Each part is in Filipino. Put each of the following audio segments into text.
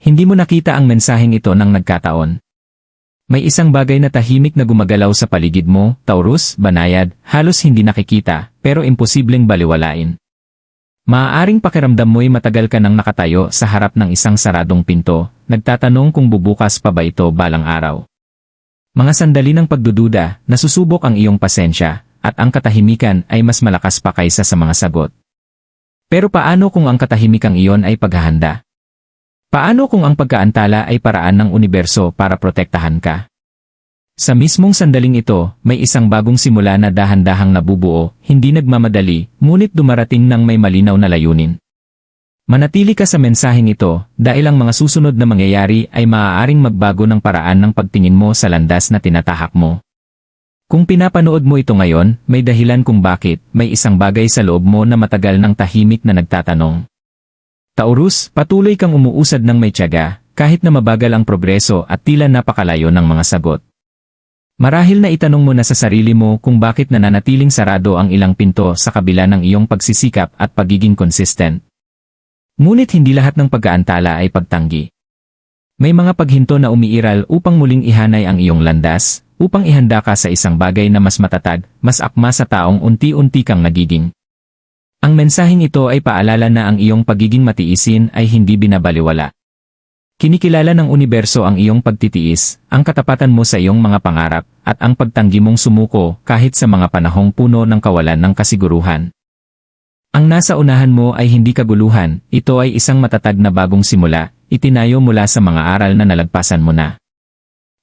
Hindi mo nakita ang mensaheng ito ng nagkataon. May isang bagay na tahimik na gumagalaw sa paligid mo, Taurus, banayad, halos hindi nakikita, pero imposibleng baliwalain. Maaaring pakiramdam mo'y matagal ka nang nakatayo sa harap ng isang saradong pinto, nagtatanong kung bubukas pa ba ito balang araw. Mga sandali ng pagdududa, nasusubok ang iyong pasensya, at ang katahimikan ay mas malakas pa kaysa sa mga sagot. Pero paano kung ang katahimikang iyon ay paghahanda? Paano kung ang pagkaantala ay paraan ng universo para protektahan ka? Sa mismong sandaling ito, may isang bagong simula na dahan-dahang nabubuo, hindi nagmamadali, ngunit dumarating ng may malinaw na layunin. Manatili ka sa mensaheng ito, dahil ang mga susunod na mangyayari ay maaaring magbago ng paraan ng pagtingin mo sa landas na tinatahak mo. Kung pinapanood mo ito ngayon, may dahilan kung bakit, may isang bagay sa loob mo na matagal ng tahimik na nagtatanong. Taurus, patuloy kang umuusad ng may tiyaga, kahit na mabagal ang progreso at tila napakalayo ng mga sagot. Marahil na itanong mo na sa sarili mo kung bakit nananatiling sarado ang ilang pinto sa kabila ng iyong pagsisikap at pagiging consistent. Ngunit hindi lahat ng pag-aantala ay pagtanggi. May mga paghinto na umiiral upang muling ihanay ang iyong landas, upang ihanda ka sa isang bagay na mas matatag, mas akma sa taong unti-unti kang nagiging. Ang mensaheng ito ay paalala na ang iyong pagiging matiisin ay hindi binabaliwala. Kinikilala ng universo ang iyong pagtitiis, ang katapatan mo sa iyong mga pangarap, at ang pagtanggi mong sumuko kahit sa mga panahong puno ng kawalan ng kasiguruhan. Ang nasa unahan mo ay hindi kaguluhan, ito ay isang matatag na bagong simula, itinayo mula sa mga aral na nalagpasan mo na.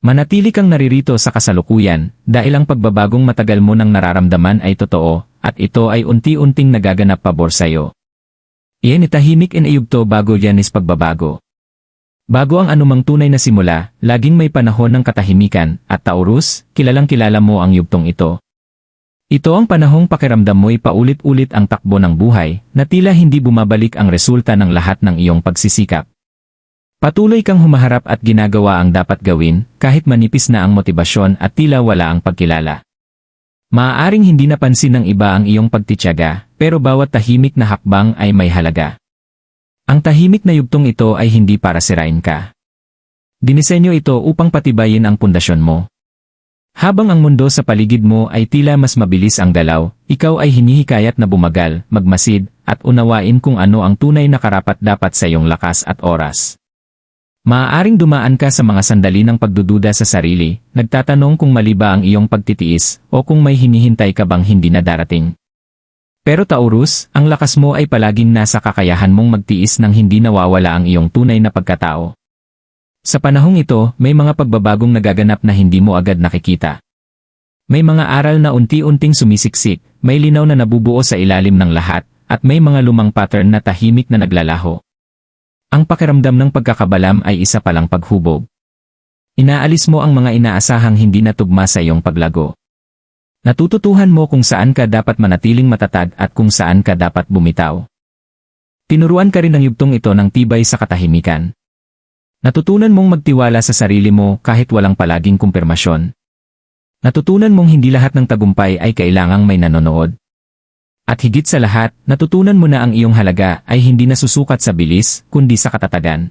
Manatili kang naririto sa kasalukuyan, dahil ang pagbabagong matagal mo nang nararamdaman ay totoo, at ito ay unti-unting nagaganap pabor sa'yo. Iyan itahimik inayugto bago yan is pagbabago. Bago ang anumang tunay na simula, laging may panahon ng katahimikan, at Taurus, kilalang-kilala mo ang yugtong ito. Ito ang panahong pakiramdam mo'y paulit-ulit ang takbo ng buhay, na tila hindi bumabalik ang resulta ng lahat ng iyong pagsisikap. Patuloy kang humaharap at ginagawa ang dapat gawin, kahit manipis na ang motibasyon at tila wala ang pagkilala. Maaaring hindi napansin ng iba ang iyong pagtitiyaga, pero bawat tahimik na hakbang ay may halaga. Ang tahimik na yugtong ito ay hindi para sirain ka. Dinisenyo ito upang patibayin ang pundasyon mo. Habang ang mundo sa paligid mo ay tila mas mabilis ang galaw, ikaw ay hinihikayat na bumagal, magmasid, at unawain kung ano ang tunay na karapat-dapat sa iyong lakas at oras. Maaaring dumaan ka sa mga sandali ng pagdududa sa sarili, nagtatanong kung mali ba ang iyong pagtitiis o kung may hinihintay ka bang hindi na darating. Pero Taurus, ang lakas mo ay palaging nasa kakayahan mong magtiis nang hindi nawawala ang iyong tunay na pagkatao. Sa panahong ito, may mga pagbabagong nagaganap na hindi mo agad nakikita. May mga aral na unti-unting sumisiksik, may linaw na nabubuo sa ilalim ng lahat, at may mga lumang pattern na tahimik na naglalaho. Ang pakiramdam ng pagkakabalam ay isa palang paghubog. Inaalis mo ang mga inaasahang hindi natugma sa iyong paglago. Natututuhan mo kung saan ka dapat manatiling matatag at kung saan ka dapat bumitaw. Tinuruan ka rin ng yugtong ito ng tibay sa katahimikan. Natutunan mong magtiwala sa sarili mo kahit walang palaging kumpirmasyon. Natutunan mong hindi lahat ng tagumpay ay kailangang may nanonood. At higit sa lahat, natutunan mo na ang iyong halaga ay hindi nasusukat sa bilis, kundi sa katatagan.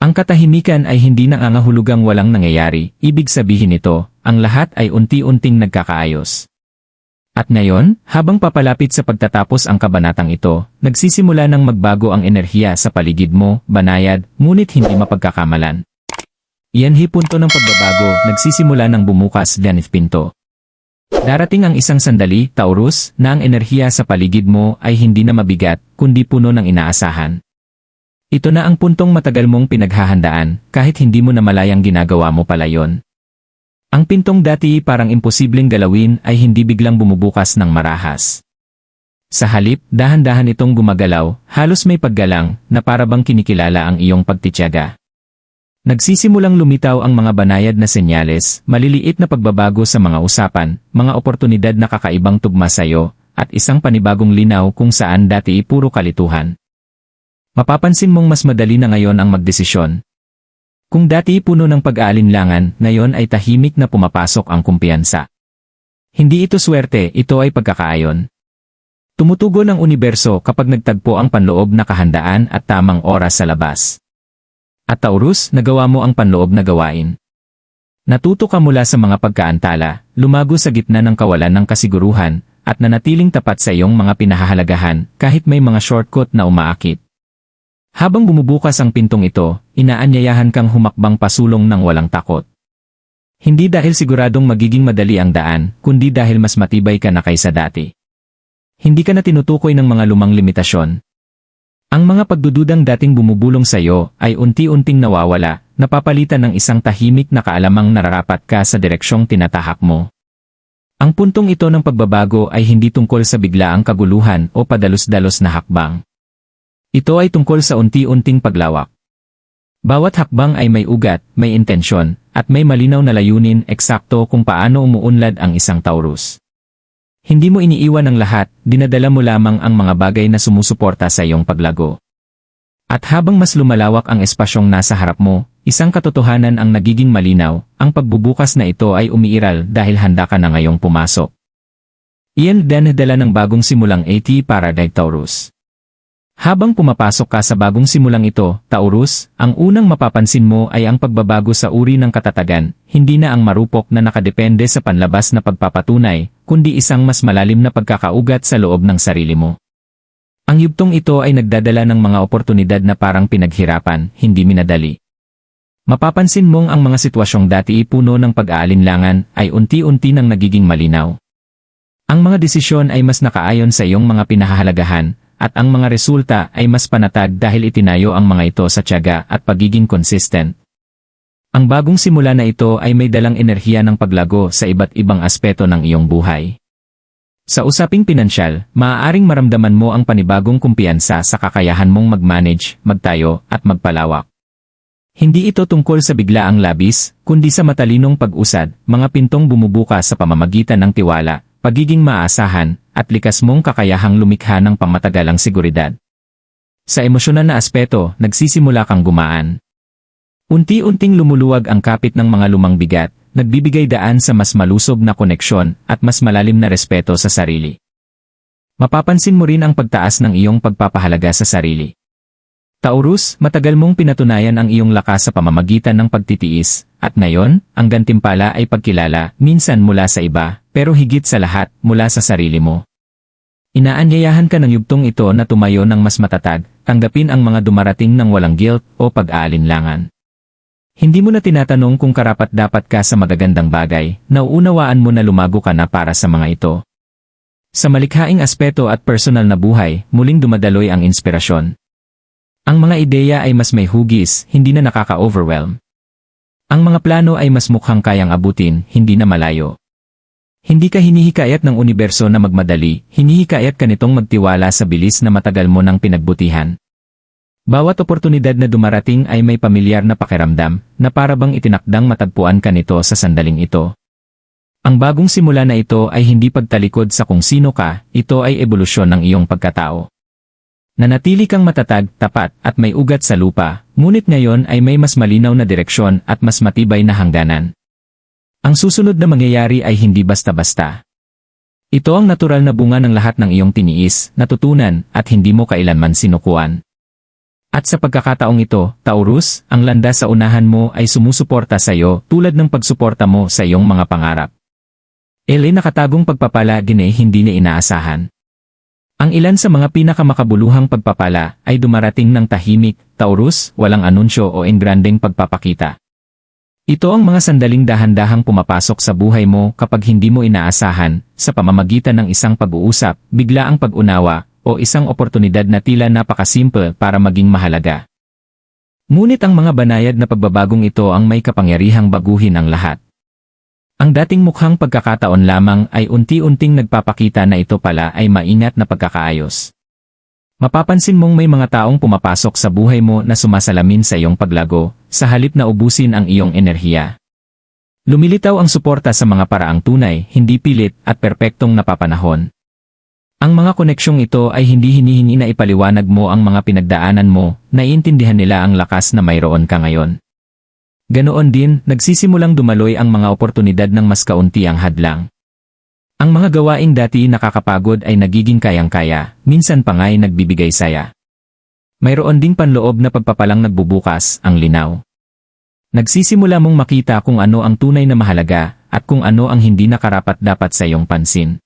Ang katahimikan ay hindi nangangahulugang walang nangyayari, ibig sabihin nito, ang lahat ay unti-unting nagkakaayos. At ngayon, habang papalapit sa pagtatapos ang kabanatang ito, nagsisimula ng magbago ang enerhiya sa paligid mo, banayad, ngunit hindi mapagkakamalan. Iyan punto ng pagbabago, nagsisimula ng bumukas ganit pinto. Darating ang isang sandali, Taurus, na ang enerhiya sa paligid mo ay hindi na mabigat, kundi puno ng inaasahan. Ito na ang puntong matagal mong pinaghahandaan, kahit hindi mo na malayang ginagawa mo pala yon. Ang pintong dati parang imposibleng galawin ay hindi biglang bumubukas ng marahas. Sa halip, dahan-dahan itong gumagalaw, halos may paggalang, na para bang kinikilala ang iyong pagtitiyaga. Nagsisimulang lumitaw ang mga banayad na senyales, maliliit na pagbabago sa mga usapan, mga oportunidad na kakaibang tugma sa iyo, at isang panibagong linaw kung saan dati puro kalituhan. Mapapansin mong mas madali na ngayon ang magdesisyon. Kung dati puno ng pag-aalinlangan, ngayon ay tahimik na pumapasok ang kumpiyansa. Hindi ito swerte, ito ay pagkakaayon. Tumutugon ang universo kapag nagtagpo ang panloob na kahandaan at tamang oras sa labas. At Taurus, nagawa mo ang panloob na gawain. Natuto ka mula sa mga pagkaantala, lumago sa gitna ng kawalan ng kasiguruhan, at nanatiling tapat sa iyong mga pinahahalagahan kahit may mga shortcut na umaakit. Habang bumubukas ang pintong ito, inaanyayahan kang humakbang pasulong ng walang takot. Hindi dahil siguradong magiging madali ang daan, kundi dahil mas matibay ka na kaysa dati. Hindi ka na tinutukoy ng mga lumang limitasyon. Ang mga pagdududang dating bumubulong sa iyo ay unti-unting nawawala, napapalitan ng isang tahimik na kaalamang nararapat ka sa direksyong tinatahak mo. Ang puntong ito ng pagbabago ay hindi tungkol sa biglaang kaguluhan o padalos-dalos na hakbang. Ito ay tungkol sa unti-unting paglawak. Bawat hakbang ay may ugat, may intensyon, at may malinaw na layunin eksakto kung paano umuunlad ang isang Taurus. Hindi mo iniiwan ang lahat, dinadala mo lamang ang mga bagay na sumusuporta sa iyong paglago. At habang mas lumalawak ang espasyong nasa harap mo, isang katotohanan ang nagiging malinaw, ang pagbubukas na ito ay umiiral dahil handa ka na ngayong pumasok. Iyan dinadala ng bagong simulang AT para kay Taurus. Habang pumapasok ka sa bagong simulang ito, Taurus, ang unang mapapansin mo ay ang pagbabago sa uri ng katatagan, hindi na ang marupok na nakadepende sa panlabas na pagpapatunay, kundi isang mas malalim na pagkakaugat sa loob ng sarili mo. Ang yugtong ito ay nagdadala ng mga oportunidad na parang pinaghirapan, hindi minadali. Mapapansin mong ang mga sitwasyong dati puno ng pag-aalinlangan ay unti-unti nang nagiging malinaw. Ang mga desisyon ay mas nakaayon sa iyong mga pinahahalagahan, at ang mga resulta ay mas panatag dahil itinayo ang mga ito sa tiyaga at pagiging consistent. Ang bagong simula na ito ay may dalang enerhiya ng paglago sa iba't ibang aspeto ng iyong buhay. Sa usaping pinansyal, maaaring maramdaman mo ang panibagong kumpiyansa sa kakayahan mong mag-manage, magtayo, at magpalawak. Hindi ito tungkol sa biglaang labis, kundi sa matalinong pag-usad, mga pintong bumubukas sa pamamagitan ng tiwala, pagiging maasahan, at likas mong kakayahang lumikha ng pangmatagalang seguridad. Sa emosyonal na aspeto, nagsisimula kang gumaan. Unti-unting lumuluwag ang kapit ng mga lumang bigat, nagbibigay daan sa mas malusob na koneksyon at mas malalim na respeto sa sarili. Mapapansin mo rin ang pagtaas ng iyong pagpapahalaga sa sarili. Taurus, matagal mong pinatunayan ang iyong lakas sa pamamagitan ng pagtitiis, at ngayon, ang gantimpala ay pagkilala, minsan mula sa iba, pero higit sa lahat, mula sa sarili mo. Inaanyayahan ka ng yugtong ito na tumayo ng mas matatag, tanggapin ang mga dumarating ng walang guilt o pag-aalinlangan. Hindi mo na tinatanong kung karapat-dapat ka sa magagandang bagay, nauunawaan mo na lumago ka na para sa mga ito. Sa malikhaing aspeto at personal na buhay, muling dumadaloy ang inspirasyon. Ang mga ideya ay mas may hugis, hindi na nakaka-overwhelm. Ang mga plano ay mas mukhang kayang abutin, hindi na malayo. Hindi ka hinihikayat ng universo na magmadali, hinihikayat ka nitong magtiwala sa bilis na matagal mo nang pinagbutihan. Bawat oportunidad na dumarating ay may pamilyar na pakiramdam, na para bang itinakdang matagpuan ka nito sa sandaling ito. Ang bagong simula na ito ay hindi pagtalikod sa kung sino ka, ito ay ebolusyon ng iyong pagkatao. Nanatili kang matatag, tapat, at may ugat sa lupa, ngunit ngayon ay may mas malinaw na direksyon at mas matibay na hangganan. Ang susunod na mangyayari ay hindi basta-basta. Ito ang natural na bunga ng lahat ng iyong tiniis, natutunan, at hindi mo kailanman sinukuan. At sa pagkakataong ito, Taurus, ang landas sa unahan mo ay sumusuporta sa iyo tulad ng pagsuporta mo sa iyong mga pangarap. Nakatagong pagpapala din hindi na inaasahan. Ang ilan sa mga pinakamakabuluhang pagpapala ay dumarating ng tahimik, Taurus, walang anunsyo o engrandeng pagpapakita. Ito ang mga sandaling dahan-dahang pumapasok sa buhay mo kapag hindi mo inaasahan, sa pamamagitan ng isang pag-uusap, biglaang pag-unawa, o isang oportunidad na tila napakasimple para maging mahalaga. Ngunit ang mga banayad na pagbabagong ito ang may kapangyarihang baguhin ang lahat. Ang dating mukhang pagkakataon lamang ay unti-unting nagpapakita na ito pala ay maingat na pagkakaayos. Mapapansin mong may mga taong pumapasok sa buhay mo na sumasalamin sa iyong paglago, sa halip na ubusin ang iyong enerhiya. Lumilitaw ang suporta sa mga paraang tunay, hindi pilit at perpektong napapanahon. Ang mga koneksyong ito ay hindi hinihingi na ipaliwanag mo ang mga pinagdaanan mo, naiintindihan nila ang lakas na mayroon ka ngayon. Ganoon din, nagsisimulang dumaloy ang mga oportunidad ng mas kaunti ang hadlang. Ang mga gawaing dati nakakapagod ay nagiging kayang-kaya, minsan pa nga'y nagbibigay saya. Mayroon ding panloob na pagpapalang nagbubukas, ang linaw. Nagsisimula mong makita kung ano ang tunay na mahalaga at kung ano ang hindi nakarapat-dapat sa iyong pansin.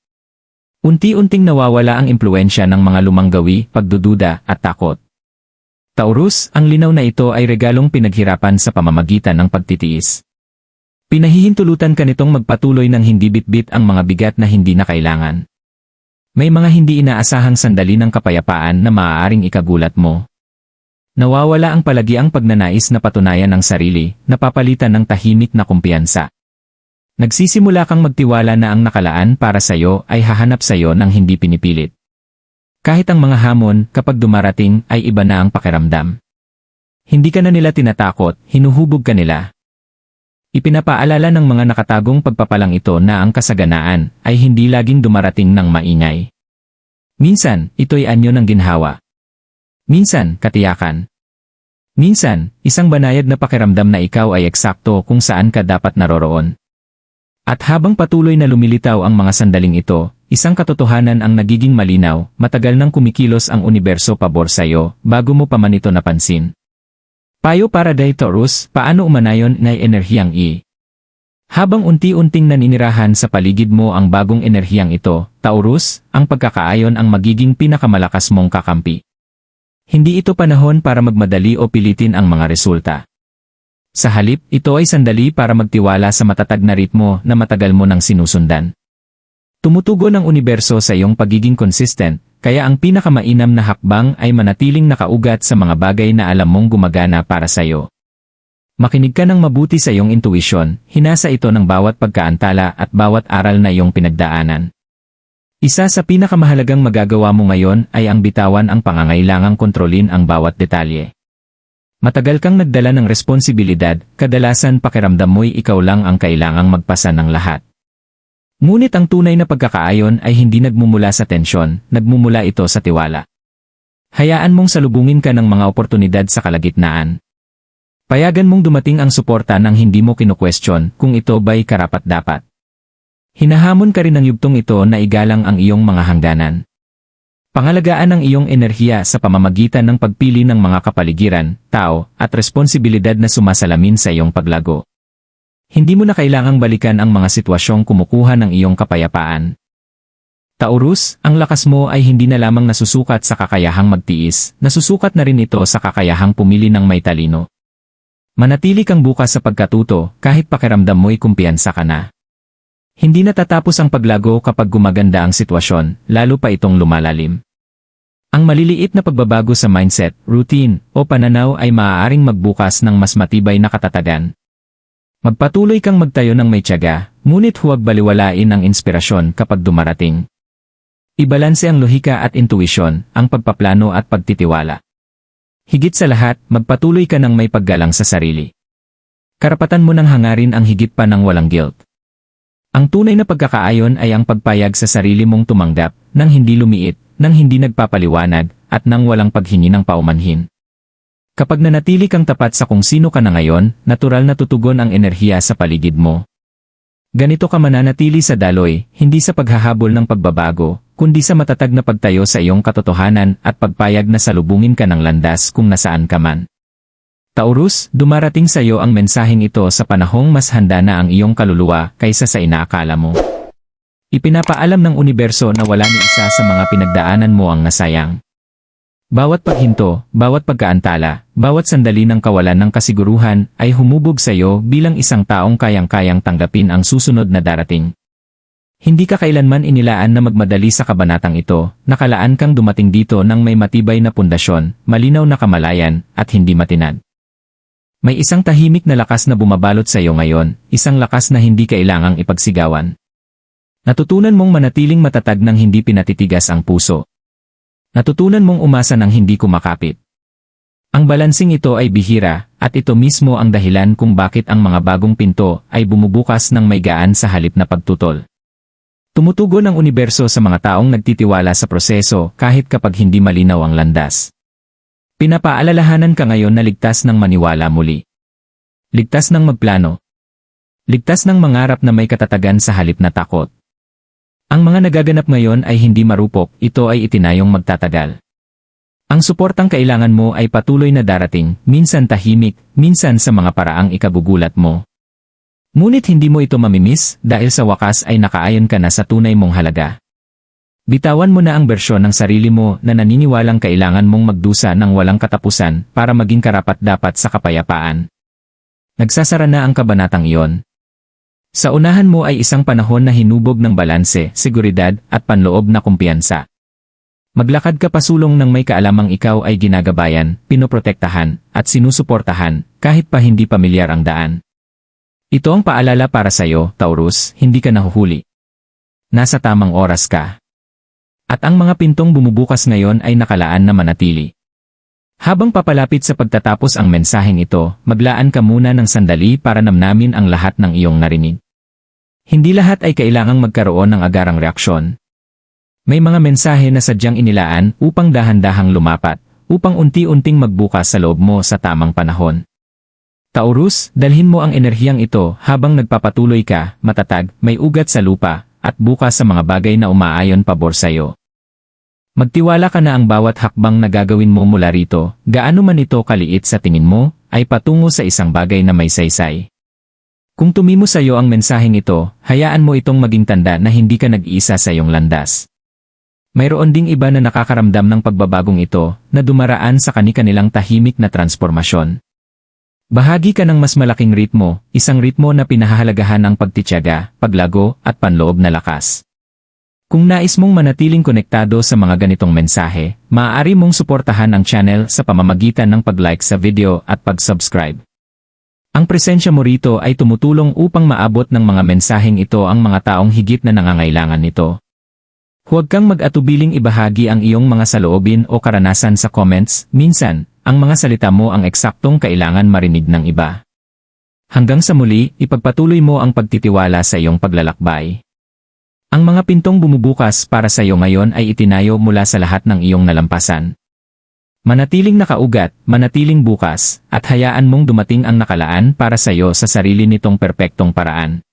Unti-unting nawawala ang impluwensya ng mga lumang gawi, pagdududa at takot. Taurus, ang linaw na ito ay regalong pinaghirapan sa pamamagitan ng pagtitiis. Pinahihintulutan ka nitong magpatuloy ng hindi bitbit ang mga bigat na hindi na kailangan. May mga hindi inaasahang sandali ng kapayapaan na maaaring ikagulat mo. Nawawala ang palagiang pagnanais na patunayan ng sarili, napapalitan ng tahimik na kumpiyansa. Nagsisimula kang magtiwala na ang nakalaan para sa iyo ay hahanap sa iyo ng hindi pinipilit. Kahit ang mga hamon, kapag dumarating, ay iba na ang pakiramdam. Hindi ka na nila tinatakot, hinuhubog ka nila. Ipinapaalala ng mga nakatagong pagpapalang ito na ang kasaganaan ay hindi laging dumarating ng maingay. Minsan, ito'y anyo ng ginhawa. Minsan, katiyakan. Minsan, isang banayad na pakiramdam na ikaw ay eksakto kung saan ka dapat naroroon. At habang patuloy na lumilitaw ang mga sandaling ito, isang katotohanan ang nagiging malinaw, matagal nang kumikilos ang universo pabor sa iyo, bago mo pa man ito napansin. Payo para kay Taurus, paano umanayon na enerhiyang I? Habang unti-unting naninirahan sa paligid mo ang bagong enerhiyang ito, Taurus, ang pagkakaayon ang magiging pinakamalakas mong kakampi. Hindi ito panahon para magmadali o pilitin ang mga resulta. Sa halip, ito ay sandali para magtiwala sa matatag na ritmo na matagal mo nang sinusundan. Tumutugon ang universo sa iyong pagiging consistent, kaya ang pinakamainam na hakbang ay manatiling nakaugat sa mga bagay na alam mong gumagana para sa iyo. Makinig ka ng mabuti sa iyong intuition, hinasa ito ng bawat pagkaantala at bawat aral na iyong pinagdaanan. Isa sa pinakamahalagang magagawa mo ngayon ay ang bitawan ang pangangailangang kontrolin ang bawat detalye. Matagal kang nagdala ng responsibilidad, kadalasan pakiramdam mo'y ikaw lang ang kailangang magpasa ng lahat. Ngunit ang tunay na pagkakaayon ay hindi nagmumula sa tensyon, nagmumula ito sa tiwala. Hayaan mong salubungin ka ng mga oportunidad sa kalagitnaan. Payagan mong dumating ang suporta nang hindi mo kinu-question kung ito ba'y karapat-dapat. Hinahamon ka rin ng yugtong ito na igalang ang iyong mga hangganan. Pangalagaan ang iyong enerhiya sa pamamagitan ng pagpili ng mga kapaligiran, tao, at responsibilidad na sumasalamin sa iyong paglago. Hindi mo na kailangang balikan ang mga sitwasyong kumukuha ng iyong kapayapaan. Taurus, ang lakas mo ay hindi na lamang nasusukat sa kakayahang magtiis, nasusukat na rin ito sa kakayahang pumili ng may talino. Manatili kang bukas sa pagkatuto kahit pakiramdam mo'y kumpiyansa ka na. Hindi natatapos ang paglago kapag gumaganda ang sitwasyon, lalo pa itong lumalalim. Ang maliliit na pagbabago sa mindset, routine, o pananaw ay maaaring magbukas ng mas matibay na katatagan. Magpatuloy kang magtayo ng may tiyaga, ngunit huwag baliwalain ang inspirasyon kapag dumarating. Ibalanse ang lohika at intuisyon, ang pagpaplano at pagtitiwala. Higit sa lahat, magpatuloy ka ng may paggalang sa sarili. Karapatan mo nang hangarin ang higit pa ng walang guilt. Ang tunay na pagkakaayon ay ang pagpayag sa sarili mong tumanggap, nang hindi lumiit, nang hindi nagpapaliwanag, at nang walang paghingi ng paumanhin. Kapag nanatili kang tapat sa kung sino ka na ngayon, natural na tutugon ang enerhiya sa paligid mo. Ganito ka mananatili sa daloy, hindi sa paghahabol ng pagbabago, kundi sa matatag na pagtayo sa iyong katotohanan at pagpayag na salubungin ka ng landas kung nasaan ka man. Taurus, dumarating sa iyo ang mensaheng ito sa panahong mas handa na ang iyong kaluluwa kaysa sa inaakala mo. Ipinapaalam ng universo na wala ni isa sa mga pinagdaanan mo ang nasayang. Bawat paghinto, bawat pagkaantala, bawat sandali ng kawalan ng kasiguruhan ay humubog sa iyo bilang isang taong kayang-kayang tanggapin ang susunod na darating. Hindi ka kailanman inilaan na magmadali sa kabanatang ito, nakalaan kang dumating dito ng may matibay na pundasyon, malinaw na kamalayan, at hindi matinag. May isang tahimik na lakas na bumabalot sa iyo ngayon, isang lakas na hindi kailangang ipagsigawan. Natutunan mong manatiling matatag nang hindi pinatitigas ang puso. Natutunan mong umasa nang hindi kumakapit. Ang balansing ito ay bihira, at ito mismo ang dahilan kung bakit ang mga bagong pinto ay bumubukas ng may gaan sa halip na pagtutol. Tumutugon ang universo sa mga taong nagtitiwala sa proseso kahit kapag hindi malinaw ang landas. Pinapaalalahanan ka ngayon na ligtas ng maniwala muli. Ligtas ng magplano. Ligtas ng mangarap na may katatagan sa halip na takot. Ang mga nagaganap ngayon ay hindi marupok, ito ay itinayong magtatagal. Ang suportang kailangan mo ay patuloy na darating, minsan tahimik, minsan sa mga paraang ikagugulat mo. Ngunit hindi mo ito mamimiss dahil sa wakas ay nakaayon ka na sa tunay mong halaga. Bitawan mo na ang bersyon ng sarili mo na naniniwalang kailangan mong magdusa ng walang katapusan para maging karapat-dapat sa kapayapaan. Nagsasara na ang kabanatang iyon. Sa unahan mo ay isang panahon na hinubog ng balanse, seguridad, at panloob na kumpiyansa. Maglakad ka pasulong ng may kaalamang ikaw ay ginagabayan, pinoprotektahan, at sinusuportahan, kahit pa hindi pamilyar ang daan. Ito ang paalala para sa'yo, Taurus, hindi ka nahuhuli. Nasa tamang oras ka. At ang mga pintong bumubukas ngayon ay nakalaan na manatili. Habang papalapit sa pagtatapos ang mensaheng ito, maglaan ka muna ng sandali para namnamin ang lahat ng iyong narinig. Hindi lahat ay kailangang magkaroon ng agarang reaksyon. May mga mensahe na sadyang inilaan upang dahan-dahang lumapat, upang unti-unting magbukas sa loob mo sa tamang panahon. Taurus, dalhin mo ang enerhiyang ito habang nagpapatuloy ka, matatag, may ugat sa lupa, at bukas sa mga bagay na umaayon pabor sa'yo. Magtiwala ka na ang bawat hakbang na gagawin mo mula rito, gaano man ito kaliit sa tingin mo, ay patungo sa isang bagay na may saysay. Kung tumimo sa'yo ang mensaheng ito, hayaan mo itong maging tanda na hindi ka nag-iisa sa iyong landas. Mayroon ding iba na nakakaramdam ng pagbabagong ito na dumaraan sa kani-kanilang tahimik na transformasyon. Bahagi ka ng mas malaking ritmo, isang ritmo na pinahahalagahan ng pagtitiyaga, paglago, at panloob na lakas. Kung nais mong manatiling konektado sa mga ganitong mensahe, maaari mong suportahan ang channel sa pamamagitan ng pag-like sa video at pag-subscribe. Ang presensya mo rito ay tumutulong upang maabot ng mga mensaheng ito ang mga taong higit na nangangailangan nito. Huwag kang mag-atubiling ibahagi ang iyong mga saloobin o karanasan sa comments, minsan, ang mga salita mo ang eksaktong kailangan marinig ng iba. Hanggang sa muli, ipagpatuloy mo ang pagtitiwala sa iyong paglalakbay. Ang mga pintong bumubukas para sa iyo ngayon ay itinayo mula sa lahat ng iyong nalampasan. Manatiling nakaugat, manatiling bukas, at hayaan mong dumating ang nakalaan para sa iyo sa sarili nitong perpektong paraan.